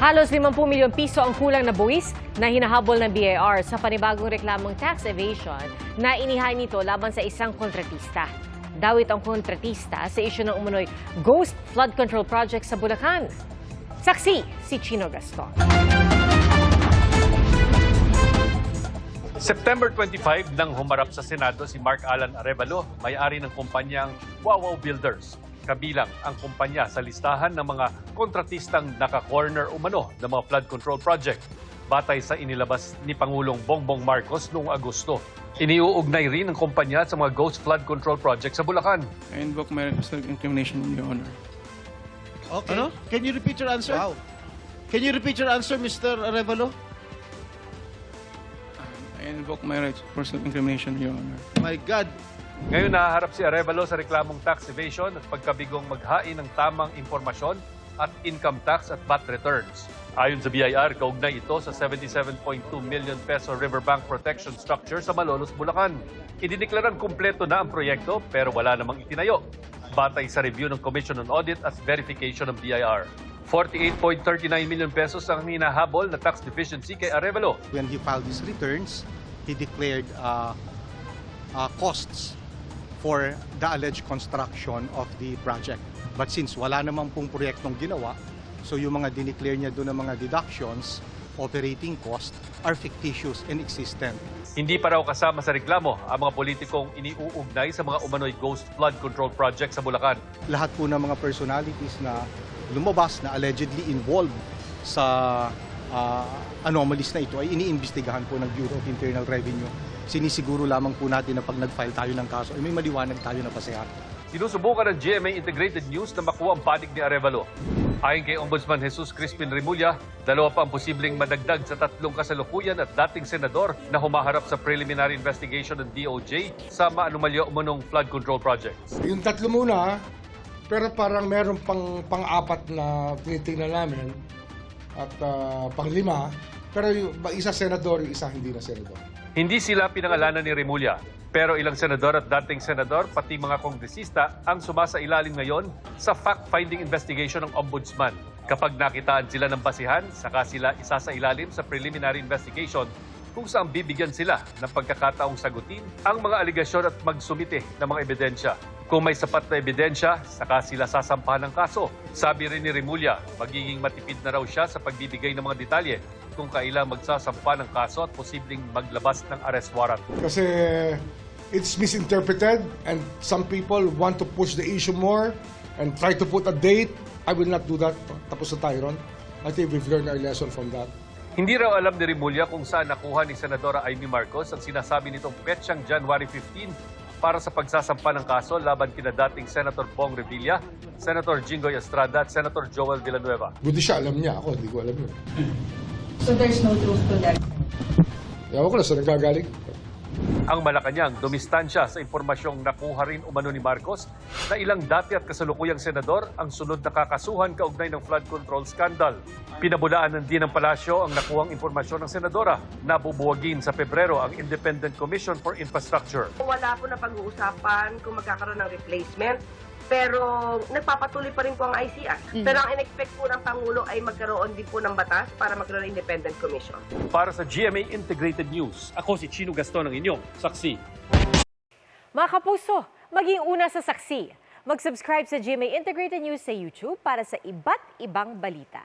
Halos 50 milyong piso ang kulang na buwis na hinahabol ng BIR sa panibagong reklamong tax evasion na inihain nito laban sa isang kontratista. Dawit ang kontratista sa isyu ng umunoy Ghost Flood Control Project sa Bulacan. Saksi si Chino Gaston. September 25 nang humarap sa Senado si Mark Alan Arevalo, may-ari ng kumpanyang Wawaw Builders. Kabilang ang kumpanya sa listahan ng mga kontratistang naka-corner umano ng mga flood control project. Batay sa inilabas ni Pangulong Bongbong Marcos noong Agosto. Iniuugnay rin ang kumpanya sa mga ghost flood control project sa Bulacan. I invoke my self-incrimination, Your Honor. Okay. Ano? Can you repeat your answer? Wow. Can you repeat your answer, Mr. Arevalo? I invoke my right for self-incrimination, Your Honor. My God. Ngayon nahaharap si Arevalo sa reklamong tax evasion at pagkabigong maghain ng tamang impormasyon at income tax at VAT returns. Ayon sa BIR, kaugnay ito sa 77.2 million peso riverbank protection structure sa Malolos, Bulacan. Idineklarang kumpleto na ang proyekto pero wala namang itinayo. Batay sa review ng Commission on Audit at Verification ng BIR. 48.39 million pesos ang hinahabol na tax deficiency kay Arevalo. When he filed his returns, he declared costs for the alleged construction of the project. But since wala naman pong proyektong ginawa, so yung mga dineclare niya doon ng mga deductions, operating cost, are fictitious and existent. Hindi pa raw kasama sa reklamo ang mga politikong iniuugnay sa mga umano'y ghost flood control project sa Bulacan. Lahat po ng mga personalities na lumabas na allegedly involved sa anomalies na ito ay iniimbestigahan po ng Bureau of Internal Revenue. Sinisiguro lamang po natin na pag nag-file tayo ng kaso, ay may maliwanag tayo na pasehan. Sinusubukan ng GMA Integrated News na makuha ang panig ni Arevalo. Ayon kay Ombudsman Jesus Crispin Remulla, dalawa pa ang posibleng madagdag sa tatlong kasalukuyan at dating senador na humaharap sa preliminary investigation ng DOJ sa maanumalya umunong flood control projects. Yung tatlo muna, pero parang meron pang-apat na tinitingnan namin at pang-lima, pero yung isa senador, yung isa hindi na senador. Hindi sila pinangalanan ni Remulla, pero ilang senador at dating senador, pati mga kongresista, ang sumasailalim ngayon sa fact-finding investigation ng Ombudsman. Kapag nakitaan sila ng basihan, saka sila isasailalim sa preliminary investigation kung saan bibigyan sila ng pagkakataong sagutin ang mga aligasyon at magsumite ng mga ebidensya. Kung may sapat na ebidensya, saka sila sasampahan ng kaso. Sabi rin ni Remulla, magiging matipid na raw siya sa pagbibigay ng mga detalye kung kailang magsasampa ng kaso at posibleng maglabas ng arrest warrant. Kasi it's misinterpreted and some people want to push the issue more and try to put a date. I will not do that. Tapos na tayo ron. I think we've learned our lesson from that. Hindi raw alam ni Remulla kung saan nakuha ni Senadora Amy Marcos ang sinasabi nitong petsang January 15 para sa pagsasampa ng kaso laban kina dating Senator Bong Revilla, Senator Jinggoy Estrada at Senator Joel Villanueva. Buti siya, alam niya. Ako, hindi ko alam yun. So there's no truth to that? Ewan ko na saan nagkagaling. Ang Malacanang dumistansya sa impormasyong nakuha rin umano ni Marcos na ilang dati at kasalukuyang senador ang sunod na kakasuhan kaugnay ng flood control scandal. Pinabulaan din ng palasyo ang nakuhang impormasyon ng senadora na bubuwagin sa Pebrero ang Independent Commission for Infrastructure. Wala po na pag-uusapan kung magkakaroon ng replacement, pero nagpapatuloy pa rin po ang ICR. Pero ang in-expect po ng Pangulo ay magkaroon din po ng batas para magkaroon ng Independent Commission. Para sa GMA Integrated News, ako si Chino Gaston, ang inyong saksi. Mga kapuso, maging una sa saksi. Mag-subscribe sa GMA Integrated News sa YouTube para sa iba't ibang balita.